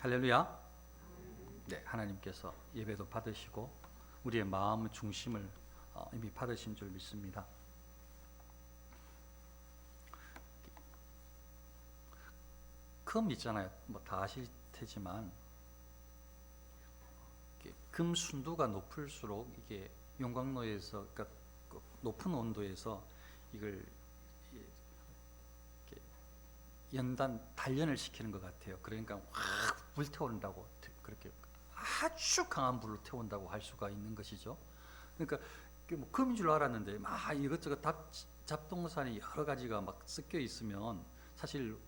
할렐루야. 네, 하나님께서 예배도 받으시고 우리의 마음의 중심을 이미 받으신 줄 믿습니다. 금 있잖아요. 뭐 다 아실 테지만 금 순도가 높을수록 이게 용광로에서, 그러니까 높은 온도에서 이걸 연단 단련을 시키는 것 같아요. 그러니까 확 불태운다고, 그렇게 아주 강한 불로 태운다고 할 수가 있는 것이죠. 그러니까 뭐 금인 줄 알았는데 막 이것저것 잡동산이 여러 가지가 막 섞여 있으면 사실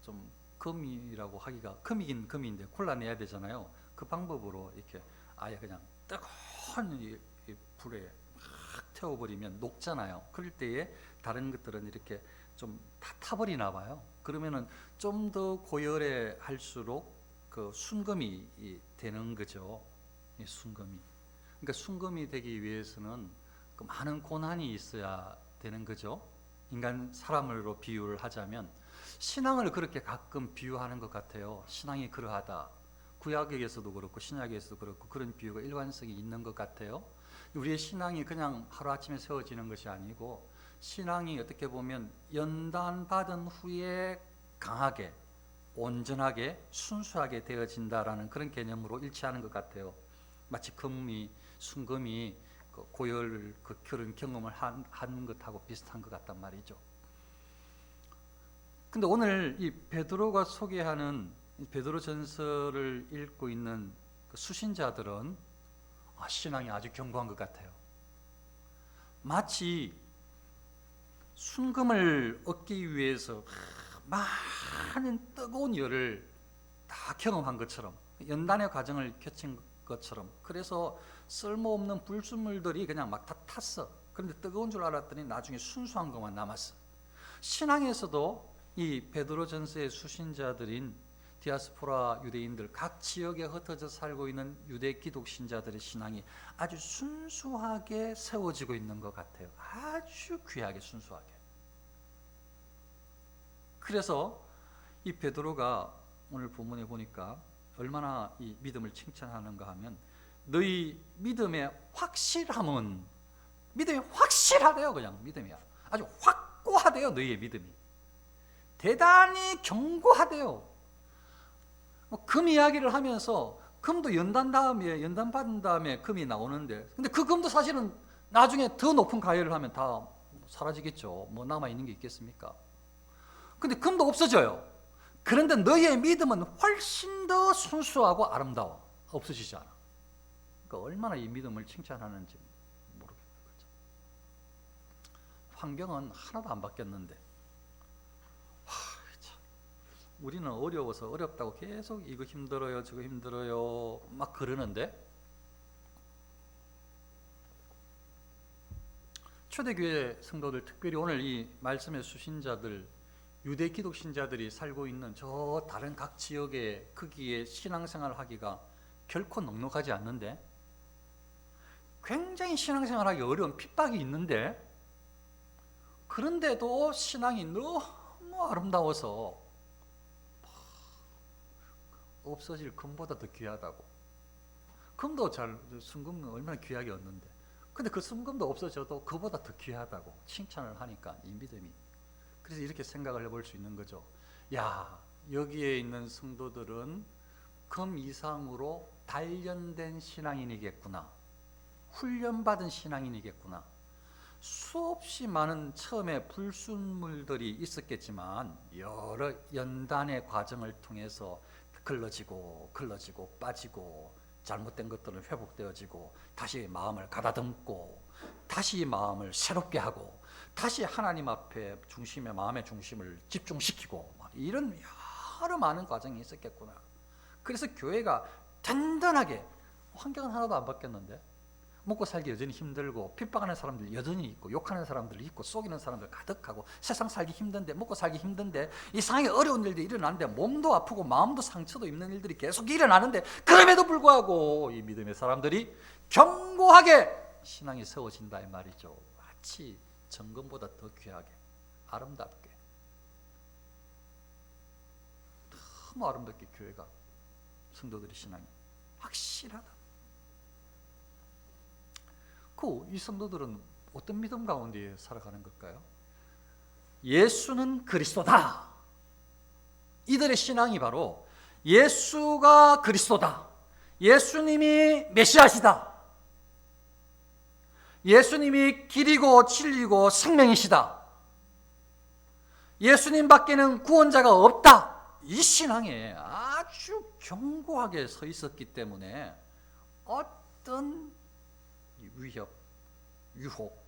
좀 금이라고 하기가, 금이긴 금인데 골라내야 되잖아요. 그 방법으로 이렇게 아예 그냥 뜨거운 이 불에 막 태워버리면 녹잖아요. 그럴 때에 다른 것들은 이렇게 좀 다 타버리나 봐요. 그러면은 좀 더 고열해 할수록 그 순금이 되는 거죠. 이 순금이. 그러니까 순금이 되기 위해서는 그 많은 고난이 있어야 되는 거죠. 인간 사람으로 비유를 하자면 신앙을 그렇게 가끔 비유하는 것 같아요. 신앙이 그러하다. 구약에서도 그렇고 신약에서도 그렇고 그런 비유가 일관성이 있는 것 같아요. 우리의 신앙이 그냥 하루아침에 세워지는 것이 아니고, 신앙이 어떻게 보면 연단받은 후에 강하게, 온전하게, 순수하게 되어진다라는 그런 개념으로 일치하는 것 같아요. 마치 순금이 고열, 그런 경험을 한 것하고 비슷한 것 같단 말이죠. 근데 오늘 이 베드로가 소개하는 베드로 전서를 읽고 있는 수신자들은 신앙이 아주 견고한 것 같아요. 마치 순금을 얻기 위해서 많은 뜨거운 열을 다 경험한 것처럼, 연단의 과정을 거친 것처럼, 그래서 쓸모없는 불순물들이 그냥 막 다 탔어. 그런데 뜨거운 줄 알았더니 나중에 순수한 것만 남았어. 신앙에서도 이 베드로전서의 수신자들인 디아스포라 유대인들, 각 지역에 흩어져 살고 있는 유대 기독 신자들의 신앙이 아주 순수하게 세워지고 있는 것 같아요. 아주 귀하게, 순수하게. 그래서 이 베드로가 오늘 본문에 보니까 얼마나 이 믿음을 칭찬하는가 하면, 너희 믿음의 확실함은, 믿음이 확실하대요. 그냥 믿음이 아주 확고하대요. 너희의 믿음이 대단히 견고하대요. 금 이야기를 하면서 금도 연단 받은 다음에 금이 나오는데, 근데 그 금도 사실은 나중에 더 높은 가열을 하면 다 사라지겠죠. 뭐 남아 있는 게 있겠습니까? 근데 금도 없어져요. 그런데 너희의 믿음은 훨씬 더 순수하고 아름다워. 없어지지 않아. 그러니까 얼마나 이 믿음을 칭찬하는지 모르겠는 거죠. 환경은 하나도 안 바뀌었는데 우리는 어려워서 어렵다고 계속 이거 힘들어요, 저거 힘들어요 막 그러는데, 초대교회 성도들, 특별히 오늘 이 말씀의 수신자들, 유대 기독 신자들이 살고 있는 저 다른 각 지역의 크기의 신앙생활을 하기가 결코 넉넉하지 않는데, 굉장히 신앙생활하기 어려운 핍박이 있는데, 그런데도 신앙이 너무 아름다워서 없어질 금보다 더 귀하다고. 금도 순금은 얼마나 귀하게 얻는데, 근데 그 순금도 없어져도 그보다 더 귀하다고 칭찬을 하니까 이 믿음이, 그래서 이렇게 생각을 해볼 수 있는 거죠. 야, 여기에 있는 성도들은 금 이상으로 단련된 신앙인이겠구나, 훈련받은 신앙인이겠구나. 수없이 많은 처음에 불순물들이 있었겠지만 여러 연단의 과정을 통해서 걸러지고 빠지고 잘못된 것들은 회복되어지고 다시 마음을 가다듬고 다시 마음을 새롭게 하고 다시 하나님 앞에 마음의 중심을 집중시키고, 이런 여러 많은 과정이 있었겠구나. 그래서 교회가 든든하게, 환경은 하나도 안 바뀌었는데 먹고 살기 여전히 힘들고, 핍박하는 사람들 여전히 있고, 욕하는 사람들 있고, 속이는 사람들 가득하고, 세상 살기 힘든데, 먹고 살기 힘든데, 이상하게 어려운 일들이 일어나는데, 몸도 아프고 마음도 상처도 입는 일들이 계속 일어나는데, 그럼에도 불구하고 이 믿음의 사람들이 견고하게 신앙이 세워진다 이 말이죠. 마치 정금보다 더 귀하게, 아름답게, 너무 아름답게 교회가 성도들의 신앙이 확실하다. 이 성도들은 어떤 믿음 가운데 살아가는 걸까요? 예수는 그리스도다. 이들의 신앙이 바로 예수가 그리스도다. 예수님이 메시아시다. 예수님이 길이고 진리고 생명이시다. 예수님 밖에는 구원자가 없다. 이 신앙에 아주 견고하게 서 있었기 때문에 어떤 위협, 유혹,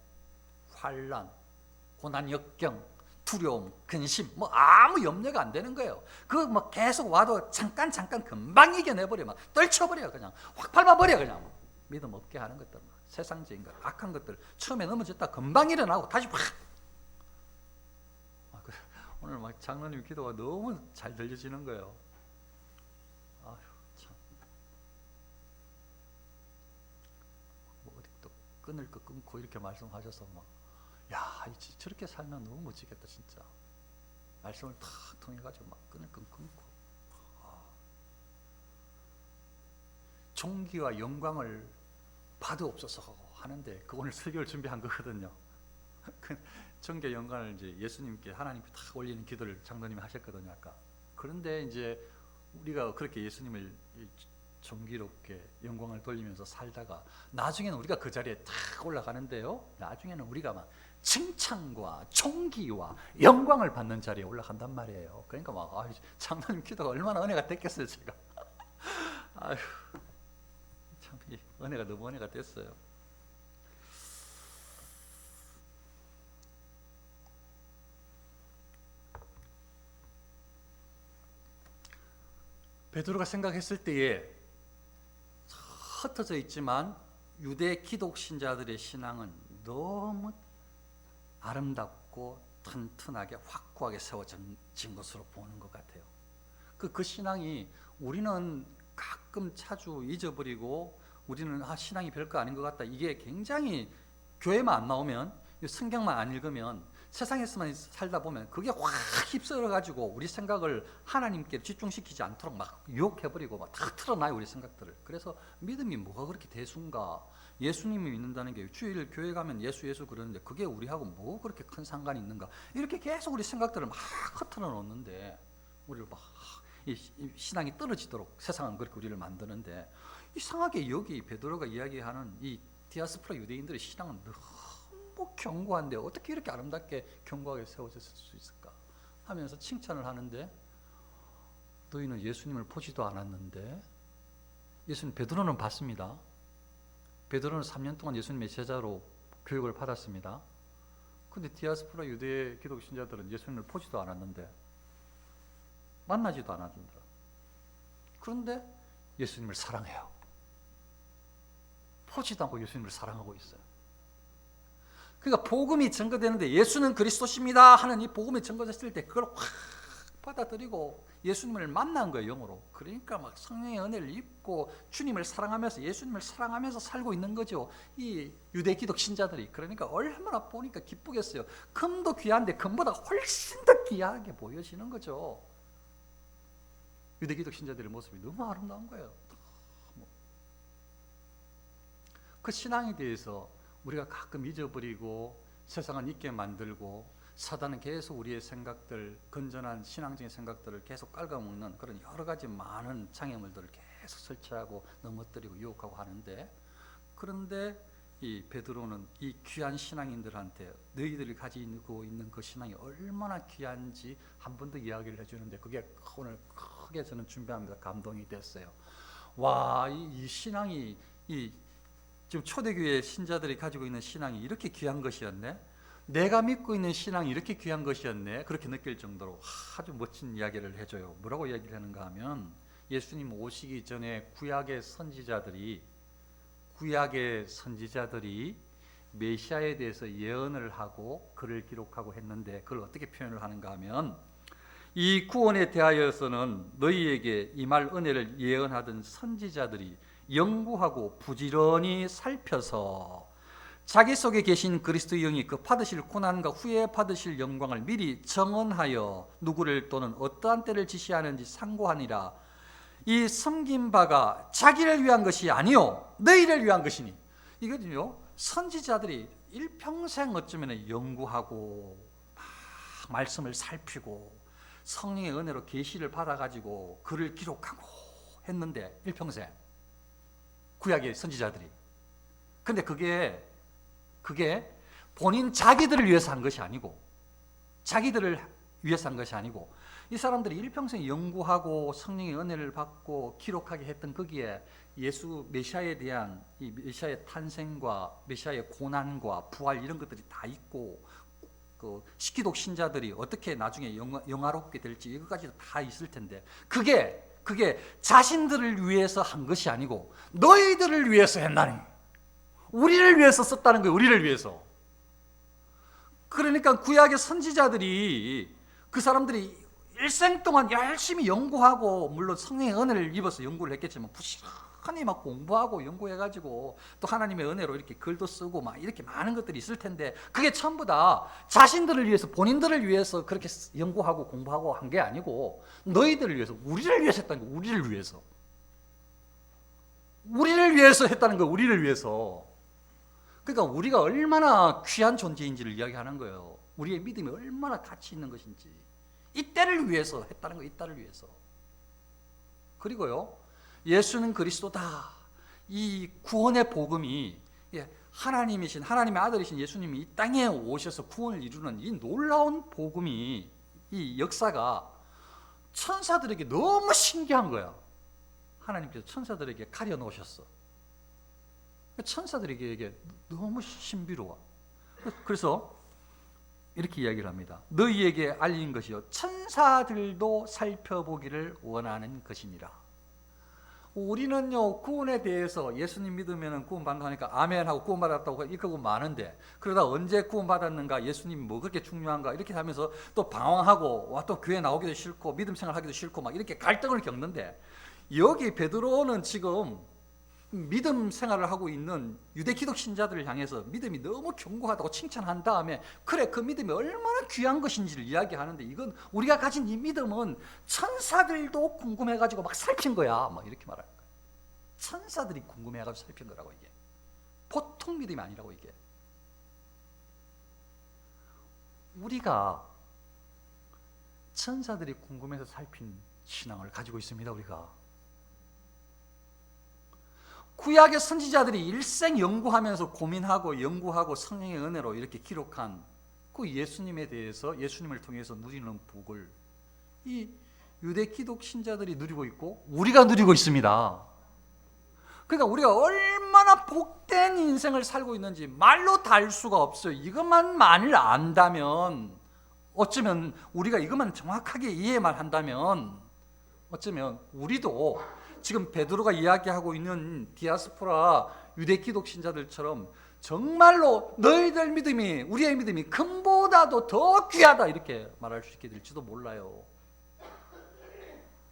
환난, 고난, 역경, 두려움, 근심 아무 염려가 안 되는 거예요. 계속 와도 잠깐 금방 이겨내버려, 떨쳐버려, 그냥 확 밟아버려, 그냥 믿음 없게 하는 것들, 세상적인 것, 악한 것들 처음에 넘어졌다 금방 일어나고 다시 확. 오늘 장로님 기도가 너무 잘 들려지는 거예요. 아휴 참. 어디 또 끊을 거 끊고 이렇게 말씀하셔서 야, 저렇게 살면 너무 멋지겠다 진짜. 말씀을 탁 통해가지고 끊을 건 끊고. 존귀와 영광을 받으옵소서 하는데 그 오늘 설교를 준비한 거거든요. 존귀 영광을 이제 예수님께 하나님께 탁 올리는 기도를 장로님이 하셨거든요 아까. 그런데 이제 우리가 그렇게 예수님을 존귀롭게 영광을 돌리면서 살다가 나중에는 우리가 그 자리에 탁 올라가는데요, 나중에는 우리가 칭찬과 존귀와 영광을 받는 자리에 올라간단 말이에요. 그러니까 장로님 기도가 얼마나 은혜가 됐겠어요 제가. 아휴 참 은혜가 너무 은혜가 됐어요. 베드로가 생각했을 때에 흩어져 있지만 유대 기독 신자들의 신앙은 너무 아름답고 튼튼하게 확고하게 세워진 것으로 보는 것 같아요. 그 신앙이 우리는 가끔 자주 잊어버리고 우리는 신앙이 별거 아닌 것 같다. 이게 굉장히 교회만 안 나오면, 성경만 안 읽으면, 세상에서만 살다 보면 그게 확 휩쓸어가지고 우리 생각을 하나님께 집중시키지 않도록 유혹해버리고 다 틀어놔요 우리 생각들을. 그래서 믿음이 뭐가 그렇게 대수인가, 예수님이 믿는다는 게 주일 교회 가면 예수 그러는데 그게 우리하고 뭐 그렇게 큰 상관이 있는가, 이렇게 계속 우리 생각들을 흩어져 놓는데 우리를 이 신앙이 떨어지도록 세상은 그렇게 우리를 만드는데, 이상하게 여기 베드로가 이야기하는 이 디아스포라 유대인들의 신앙은 너무 견고한데 어떻게 이렇게 아름답게 견고하게 세워졌을 수 있을까 하면서 칭찬을 하는데, 너희는 예수님을 보지도 않았는데. 예수님, 베드로는 봤습니다. 베드로는 3년 동안 예수님의 제자로 교육을 받았습니다. 근데 디아스포라 유대 기독 신자들은 예수님을 보지도 않았는데, 만나지도 않았는데, 그런데 예수님을 사랑해요. 보지도 않고 예수님을 사랑하고 있어요. 그러니까 복음이 증거되는데 예수는 그리스도십니다 하는 이 복음이 증거됐을 때 그걸 확 받아들이고 예수님을 만난 거예요, 영으로. 그러니까 성령의 은혜를 입고 주님을 사랑하면서 예수님을 사랑하면서 살고 있는 거죠, 이 유대 기독 신자들이. 그러니까 얼마나 보니까 기쁘겠어요. 금도 귀한데 금보다 훨씬 더 귀하게 보여지는 거죠. 유대 기독 신자들의 모습이 너무 아름다운 거예요. 그 신앙에 대해서 우리가 가끔 잊어버리고 세상은 잊게 만들고 사단은 계속 우리의 생각들, 건전한 신앙적인 생각들을 계속 깔아먹는 그런 여러 가지 많은 장애물들을 계속 설치하고 넘어뜨리고 유혹하고 하는데, 그런데 이 베드로는 이 귀한 신앙인들한테 너희들이 가지고 있는 그 신앙이 얼마나 귀한지 한 번 더 이야기를 해주는데, 그게 오늘 크게 저는 준비하면서 감동이 됐어요. 와, 이 신앙이, 지금 초대교회 신자들이 가지고 있는 신앙이 이렇게 귀한 것이었네, 내가 믿고 있는 신앙이 이렇게 귀한 것이었네, 그렇게 느낄 정도로 아주 멋진 이야기를 해줘요. 뭐라고 이야기를 하는가 하면, 예수님 오시기 전에 구약의 선지자들이 메시아에 대해서 예언을 하고 글을 기록하고 했는데, 그걸 어떻게 표현을 하는가 하면, 이 구원에 대하여서는 너희에게 임할 은혜를 예언하던 선지자들이 연구하고 부지런히 살펴서 자기 속에 계신 그리스도의 영이 그 받으실 고난과 후에 받으실 영광을 미리 정언하여 누구를 또는 어떠한 때를 지시하는지 상고하니라. 이 섬긴 바가 자기를 위한 것이 아니요 너희를 위한 것이니. 이거는요 선지자들이 일평생 어쩌면 연구하고 막 말씀을 살피고 성령의 은혜로 계시를 받아가지고 글을 기록하고 했는데, 일평생 구약의 선지자들이. 근데 그게 본인 자기들을 위해서 한 것이 아니고, 자기들을 위해서 한 것이 아니고, 이 사람들이 일평생 연구하고 성령의 은혜를 받고 기록하게 했던 거기에 예수 메시아에 대한 이 메시아의 탄생과 메시아의 고난과 부활 이런 것들이 다 있고, 그 시기독 신자들이 어떻게 나중에 영화롭게 될지 이것까지도 다 있을 텐데, 그게 자신들을 위해서 한 것이 아니고 너희들을 위해서 했나니. 우리를 위해서 썼다는 거예요. 우리를 위해서. 그러니까 구약의 선지자들이, 그 사람들이 일생 동안 열심히 연구하고, 물론 성령의 은혜를 입어서 연구를 했겠지만 부지런히 막 공부하고 연구해가지고 또 하나님의 은혜로 이렇게 글도 쓰고 막 이렇게 많은 것들이 있을 텐데, 그게 전부 다 자신들을 위해서, 본인들을 위해서 그렇게 연구하고 공부하고 한 게 아니고 너희들을 위해서, 우리를 위해서 했다는 거예요. 우리를 위해서. 우리를 위해서 했다는 거예요. 우리를 위해서. 그러니까 우리가 얼마나 귀한 존재인지를 이야기하는 거예요. 우리의 믿음이 얼마나 가치 있는 것인지. 이때를 위해서 했다는 거예요. 이때를 위해서. 그리고요, 예수는 그리스도다. 이 구원의 복음이, 하나님이신, 하나님의 아들이신 예수님이 이 땅에 오셔서 구원을 이루는 이 놀라운 복음이, 이 역사가 천사들에게 너무 신기한 거야. 하나님께서 천사들에게 가려 놓으셨어. 천사들에게 이게 너무 신비로워. 그래서 이렇게 이야기를 합니다. 너희에게 알린 것이요 천사들도 살펴보기를 원하는 것이니라. 우리는요 구원에 대해서 예수님 믿으면 구원받는다니까 아멘하고 구원받았다고 이거고 많은데, 그러다 언제 구원받았는가, 예수님이 뭐 그렇게 중요한가 이렇게 하면서 또 방황하고, 와, 또 교회 나오기도 싫고 믿음 생활하기도 싫고 막 이렇게 갈등을 겪는데, 여기 베드로는 지금 믿음 생활을 하고 있는 유대 기독 신자들을 향해서 믿음이 너무 견고하다고 칭찬한 다음에, 그래 그 믿음이 얼마나 귀한 것인지를 이야기하는데, 이건 우리가 가진 이 믿음은 천사들도 궁금해가지고 막 살핀 거야, 막 이렇게 말할 거야. 천사들이 궁금해가지고 살핀 거라고. 이게 보통 믿음이 아니라고. 이게 우리가 천사들이 궁금해서 살핀 신앙을 가지고 있습니다. 우리가 구약의 선지자들이 일생 연구하면서 고민하고 연구하고 성령의 은혜로 이렇게 기록한 그 예수님에 대해서, 예수님을 통해서 누리는 복을 이 유대 기독 신자들이 누리고 있고 우리가 누리고 있습니다. 그러니까 우리가 얼마나 복된 인생을 살고 있는지 말로 다 알 수가 없어요. 이것만을 안다면, 어쩌면 우리가 이것만 정확하게 이해만 한다면, 어쩌면 우리도 지금 베드로가 이야기하고 있는 디아스포라 유대 기독 신자들처럼 정말로 너희들 믿음이, 우리의 믿음이 금보다도 더 귀하다 이렇게 말할 수 있게 될지도 몰라요.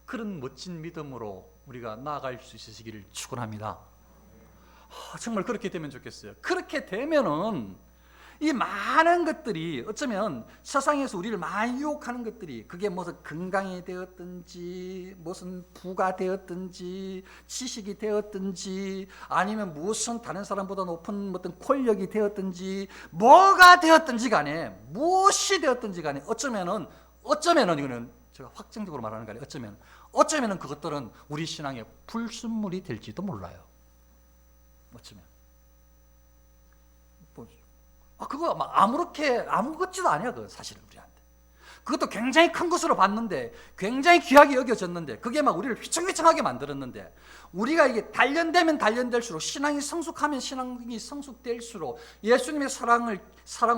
그런 멋진 믿음으로 우리가 나아갈 수 있으시기를 축원합니다. 정말 그렇게 되면 좋겠어요. 그렇게 되면은 이 많은 것들이, 어쩌면 세상에서 우리를 많이 유혹하는 것들이, 그게 무슨 건강이 되었든지, 무슨 부가 되었든지, 지식이 되었든지, 아니면 무슨 다른 사람보다 높은 어떤 권력이 되었든지, 뭐가 되었든지 간에, 무엇이 되었든지 간에, 어쩌면은 이거는 제가 확정적으로 말하는 거 아니에요. 어쩌면은 그것들은 우리 신앙의 불순물이 될지도 몰라요. 어쩌면. 그거 막 아무것지도 아니야. 그 사실은 우리한테. 그것도 굉장히 큰 것으로 봤는데, 굉장히 귀하게 여겨졌는데, 그게 막 우리를 휘청휘청하게 만들었는데, 우리가 이게 단련되면 단련될수록, 신앙이 성숙하면 신앙이 성숙될수록, 예수님의 사랑을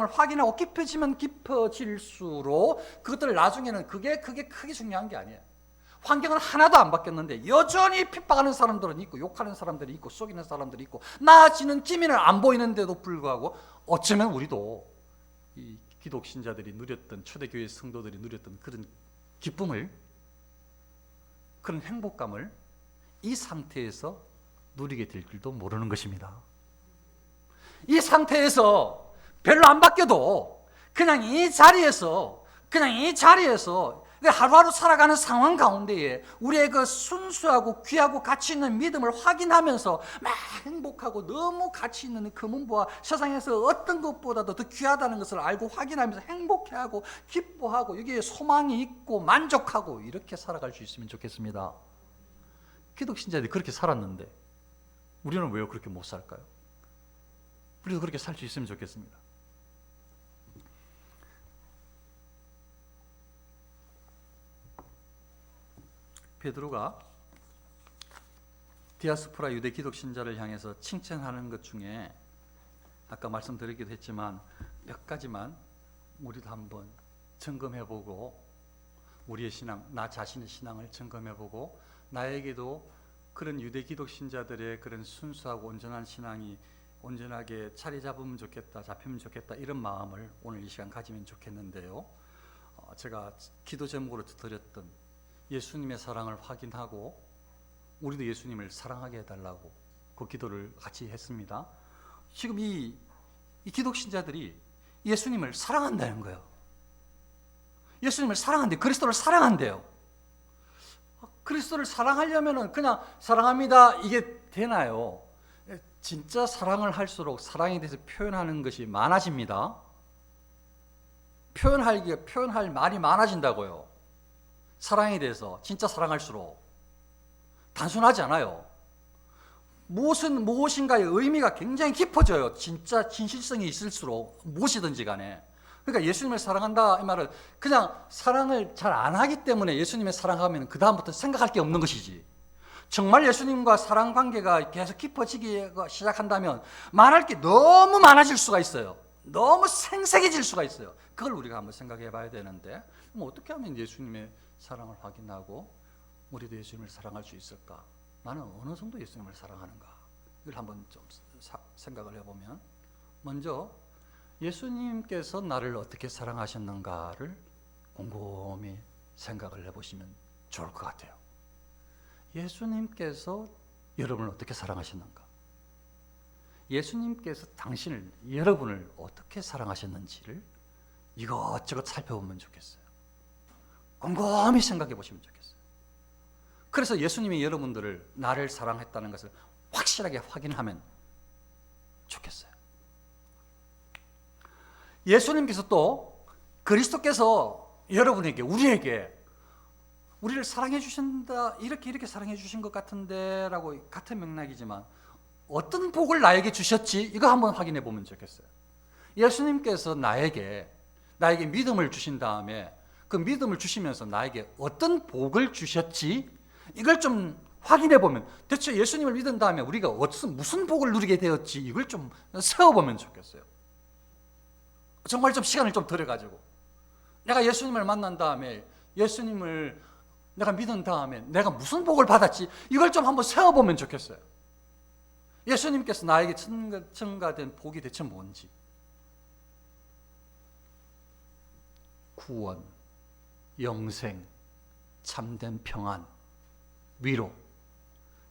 확인하고 깊어지면 깊어질수록, 그것들을 나중에는 그게 크게 중요한 게 아니에요. 환경은 하나도 안 바뀌었는데 여전히 핍박하는 사람들은 있고, 욕하는 사람들이 있고, 속이는 사람들이 있고, 나아지는 기미는 안 보이는데도 불구하고, 어쩌면 우리도 이 기독 신자들이 누렸던, 초대교회 성도들이 누렸던 그런 기쁨을, 그런 행복감을 이 상태에서 누리게 될 줄도 모르는 것입니다. 이 상태에서 별로 안 바뀌어도 그냥 이 자리에서 하루하루 살아가는 상황 가운데에 우리의 그 순수하고 귀하고 가치 있는 믿음을 확인하면서 막 행복하고 너무 가치 있는 금은보화 세상에서 어떤 것보다도 더 귀하다는 것을 알고 확인하면서 행복해하고 기뻐하고 여기에 소망이 있고 만족하고 이렇게 살아갈 수 있으면 좋겠습니다. 기독신자들이 그렇게 살았는데 우리는 왜 그렇게 못 살까요? 우리도 그렇게 살 수 있으면 좋겠습니다. 베드로가 디아스포라 유대 기독신자를 향해서 칭찬하는 것 중에 아까 말씀드리기도 했지만 몇 가지만 우리도 한번 점검해보고 우리의 신앙, 나 자신의 신앙을 점검해보고 나에게도 그런 유대 기독신자들의 그런 순수하고 온전한 신앙이 온전하게 자리 잡으면 좋겠다, 잡히면 좋겠다 이런 마음을 오늘 이 시간 가지면 좋겠는데요. 제가 기도 제목으로 드렸던 예수님의 사랑을 확인하고 우리도 예수님을 사랑하게 해달라고 그 기도를 같이 했습니다. 지금 이 기독신자들이 예수님을 사랑한다는 거예요. 예수님을 사랑한대요. 그리스도를 사랑한대요. 그리스도를 사랑하려면 그냥 사랑합니다 이게 되나요? 진짜 사랑을 할수록 사랑에 대해서 표현하는 것이 많아집니다. 표현할 말이 많아진다고요. 사랑에 대해서 진짜 사랑할수록 단순하지 않아요. 무엇인가의 의미가 굉장히 깊어져요. 진짜 진실성이 있을수록 무엇이든지 간에. 그러니까 예수님을 사랑한다 이 말은 그냥 사랑을 잘 안 하기 때문에 예수님을 사랑하면 그 다음부터 생각할 게 없는 것이지. 정말 예수님과 사랑 관계가 계속 깊어지기 시작한다면 말할 게 너무 많아질 수가 있어요. 너무 생생해질 수가 있어요. 그걸 우리가 한번 생각해 봐야 되는데 어떻게 하면 예수님의 사랑을 확인하고 우리도 예수님을 사랑할 수 있을까? 나는 어느 정도 예수님을 사랑하는가? 이걸 한번 좀 생각을 해보면 먼저 예수님께서 나를 어떻게 사랑하셨는가를 곰곰이 생각을 해보시면 좋을 것 같아요. 예수님께서 여러분을 어떻게 사랑하셨는가? 예수님께서 여러분을 어떻게 사랑하셨는지를 이것저것 살펴보면 좋겠어요. 곰곰이 생각해 보시면 좋겠어요. 그래서 예수님이 여러분들을 나를 사랑했다는 것을 확실하게 확인하면 좋겠어요. 예수님께서 또 그리스도께서 여러분에게 우리를 사랑해 주신다 이렇게 사랑해 주신 것 같은데 라고 같은 맥락이지만 어떤 복을 나에게 주셨지 이거 한번 확인해 보면 좋겠어요. 예수님께서 나에게 믿음을 주신 다음에 그 믿음을 주시면서 나에게 어떤 복을 주셨지 이걸 좀 확인해 보면 대체 예수님을 믿은 다음에 우리가 무슨 복을 누리게 되었지 이걸 좀 세워보면 좋겠어요. 정말 좀 시간을 좀 들여가지고 내가 예수님을 만난 다음에 예수님을 내가 믿은 다음에 내가 무슨 복을 받았지 이걸 좀 한번 세워보면 좋겠어요. 예수님께서 나에게 증가된 복이 대체 뭔지. 구원, 영생, 참된 평안, 위로,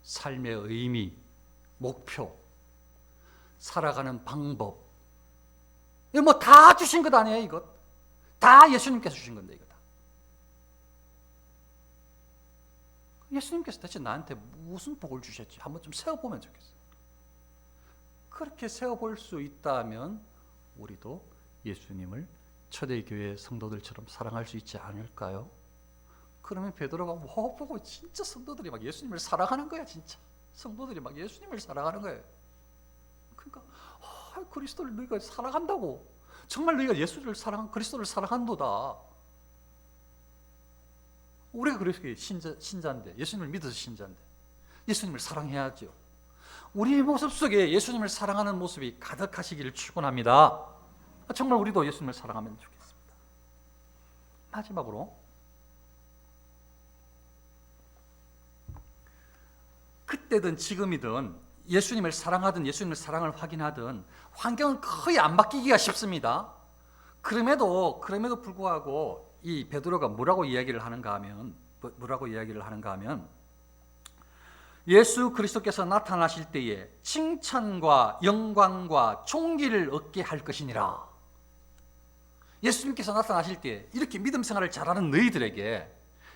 삶의 의미, 목표, 살아가는 방법. 이거 뭐 다 주신 것 아니에요, 이것? 다 예수님께서 주신 건데, 이거 다. 예수님께서 대체 나한테 무슨 복을 주셨지? 한번 좀 세워보면 좋겠어요. 그렇게 세워볼 수 있다면 우리도 예수님을 초대교회 성도들처럼 사랑할 수 있지 않을까요? 그러면 베드로가 보고 진짜 성도들이 막 예수님을 사랑하는 거야. 진짜 성도들이 막 예수님을 사랑하는 거예요. 그러니까 그리스도를 너희가 사랑한다고 정말 너희가 그리스도를 사랑한도다. 우리가 그리스도의 신자인데 예수님을 믿어서 신자인데 예수님을 사랑해야죠. 우리의 모습 속에 예수님을 사랑하는 모습이 가득하시기를 축원합니다. 정말 우리도 예수님을 사랑하면 좋겠습니다. 마지막으로 그때든 지금이든 예수님을 사랑하든 예수님의 사랑을 확인하든 환경은 거의 안 바뀌기가 쉽습니다. 그럼에도 불구하고 이 베드로가 뭐라고 이야기를 하는가 하면 예수 그리스도께서 나타나실 때에 칭찬과 영광과 존귀를 얻게 할 것이니라. 예수님께서 나타나실 때 이렇게 믿음 생활을 잘하는 너희들에게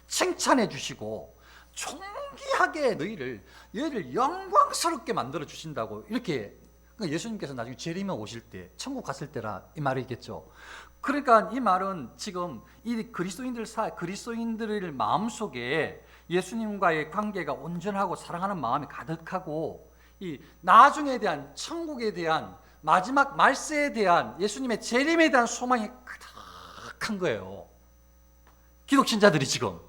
칭찬해 주시고 존귀하게 너희를 영광스럽게 만들어 주신다고 이렇게. 그러니까 예수님께서 나중에 재림에 오실 때 천국 갔을 때라 이 말이겠죠. 그러니까 이 말은 지금 이 그리스도인들 마음속에 예수님과의 관계가 온전하고 사랑하는 마음이 가득하고 이 나중에 대한 천국에 대한 마지막 말세에 대한 예수님의 재림에 대한 소망이 가득한 거예요. 기독신자들이 지금.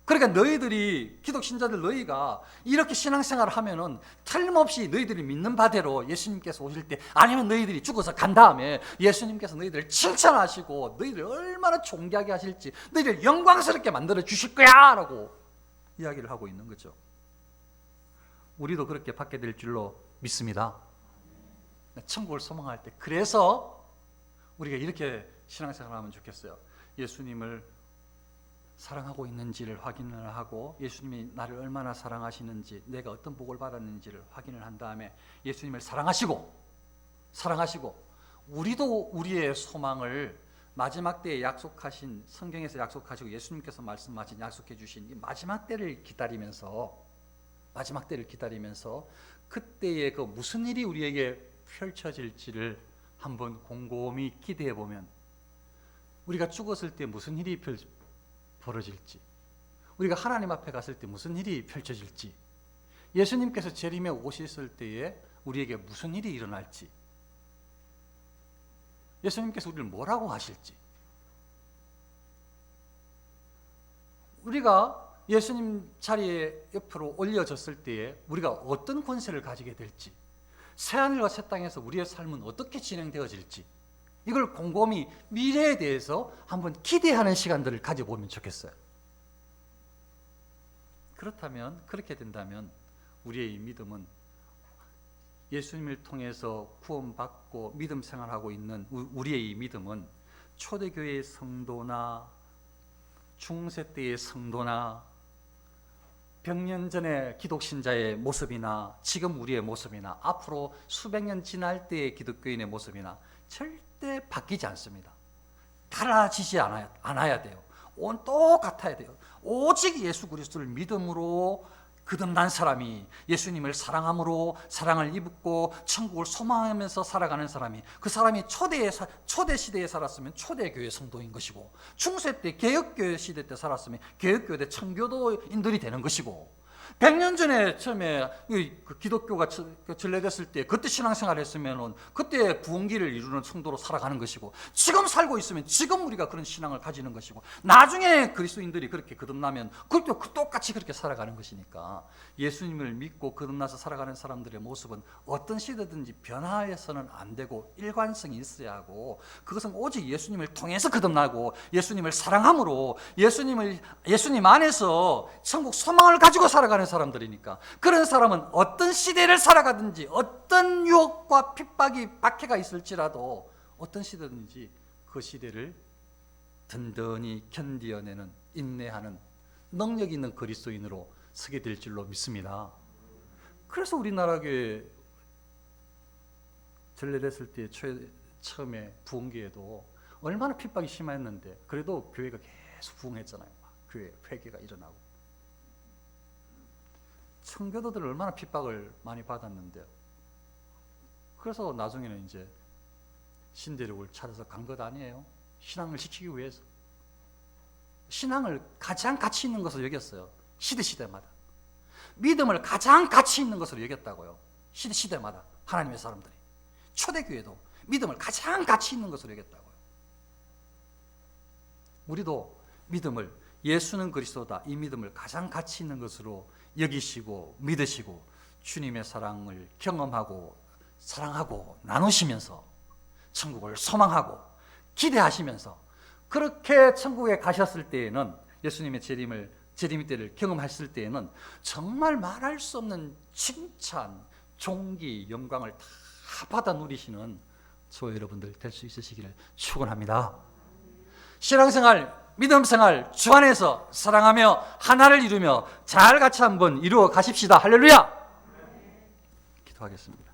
그러니까 너희들이 기독신자들 너희가 이렇게 신앙생활을 하면은 틀림없이 너희들이 믿는 바대로 예수님께서 오실 때 아니면 너희들이 죽어서 간 다음에 예수님께서 너희들을 칭찬하시고 너희들을 얼마나 존귀하게 하실지 너희들을 영광스럽게 만들어 주실 거야 라고 이야기를 하고 있는 거죠. 우리도 그렇게 받게 될 줄로 믿습니다. 천국을 소망할 때 그래서 우리가 이렇게 신앙생활을 하면 좋겠어요. 예수님을 사랑하고 있는지를 확인을 하고 예수님이 나를 얼마나 사랑하시는지 내가 어떤 복을 받았는지를 확인을 한 다음에 예수님을 사랑하시고 우리도 우리의 소망을 마지막 때에 약속하신 성경에서 약속하시고 예수님께서 말씀하신 약속해 주신 이 마지막 때를 기다리면서 그때의 그 무슨 일이 우리에게 펼쳐질지를 한번 곰곰이 기대해 보면 우리가 죽었을 때 무슨 일이 벌어질지, 우리가 하나님 앞에 갔을 때 무슨 일이 펼쳐질지, 예수님께서 재림에 오셨을 때에 우리에게 무슨 일이 일어날지, 예수님께서 우리를 뭐라고 하실지, 우리가 예수님 자리에 옆으로 올려졌을 때에 우리가 어떤 권세를 가지게 될지, 새하늘과 새 땅에서 우리의 삶은 어떻게 진행되어질지 이걸 곰곰이 미래에 대해서 한번 기대하는 시간들을 가져보면 좋겠어요. 그렇게 된다면 우리의 믿음은 예수님을 통해서 구원받고 믿음 생활하고 있는 우리의 이 믿음은 초대교회의 성도나 중세 때의 성도나 100년 전의 기독신자의 모습이나 지금 우리의 모습이나 앞으로 수백 년 지날 때의 기독교인의 모습이나 절대 바뀌지 않습니다. 달라지지 않아야 돼요. 똑같아야 돼요. 오직 예수 그리스도를 믿음으로 거듭난 사람이, 예수님을 사랑함으로 사랑을 입고 천국을 소망하면서 살아가는 사람이, 그 사람이 초대 시대에 살았으면 초대교회 성도인 것이고, 중세 때 개혁교회 시대 때 살았으면 개혁교회 청교도인들이 되는 것이고, 100년 전에 처음에 그 기독교가 전래됐을 때 그때 신앙생활을 했으면 그때 부흥기를 이루는 성도로 살아가는 것이고, 지금 살고 있으면 지금 우리가 그런 신앙을 가지는 것이고, 나중에 그리스도인들이 그렇게 거듭나면 그것도 똑같이 그렇게 살아가는 것이니까 예수님을 믿고 거듭나서 살아가는 사람들의 모습은 어떤 시대든지 변화해서는 안 되고 일관성이 있어야 하고, 그것은 오직 예수님을 통해서 거듭나고 예수님을 사랑함으로 예수님 안에서 천국 소망을 가지고 살아가는 사람들이니까, 그런 사람은 어떤 시대를 살아가든지 어떤 유혹과 핍박이 박해가 있을지라도 어떤 시대든지 그 시대를 든든히 견디어내는, 인내하는 능력 있는 그리스도인으로 서게 될 줄로 믿습니다. 그래서 우리나라 교회 전래됐을 때 처음에 부흥기에도 얼마나 핍박이 심했는데 그래도 교회가 계속 부흥했잖아요. 교회 회개가 일어나고, 청교도들 얼마나 핍박을 많이 받았는데요. 그래서 나중에는 이제 신대륙을 찾아서 간 것 아니에요. 신앙을 지키기 위해서. 신앙을 가장 가치 있는 것으로 여겼어요. 시대마다. 믿음을 가장 가치 있는 것으로 여겼다고요. 시대마다 하나님의 사람들이. 초대교회도 믿음을 가장 가치 있는 것으로 여겼다고요. 우리도 믿음을, 예수는 그리스도다, 이 믿음을 가장 가치 있는 것으로 여기시고 믿으시고 주님의 사랑을 경험하고 사랑하고 나누시면서 천국을 소망하고 기대하시면서 그렇게 천국에 가셨을 때에는, 예수님의 재림 때를 경험하실 때에는 정말 말할 수 없는 칭찬, 존귀, 영광을 다 받아 누리시는 저와 여러분들 될 수 있으시기를 축원합니다. 신앙생활, 믿음생활 주 안에서 사랑하며 하나를 이루며 잘 같이 한번 이루어 가십시다. 할렐루야! 기도하겠습니다.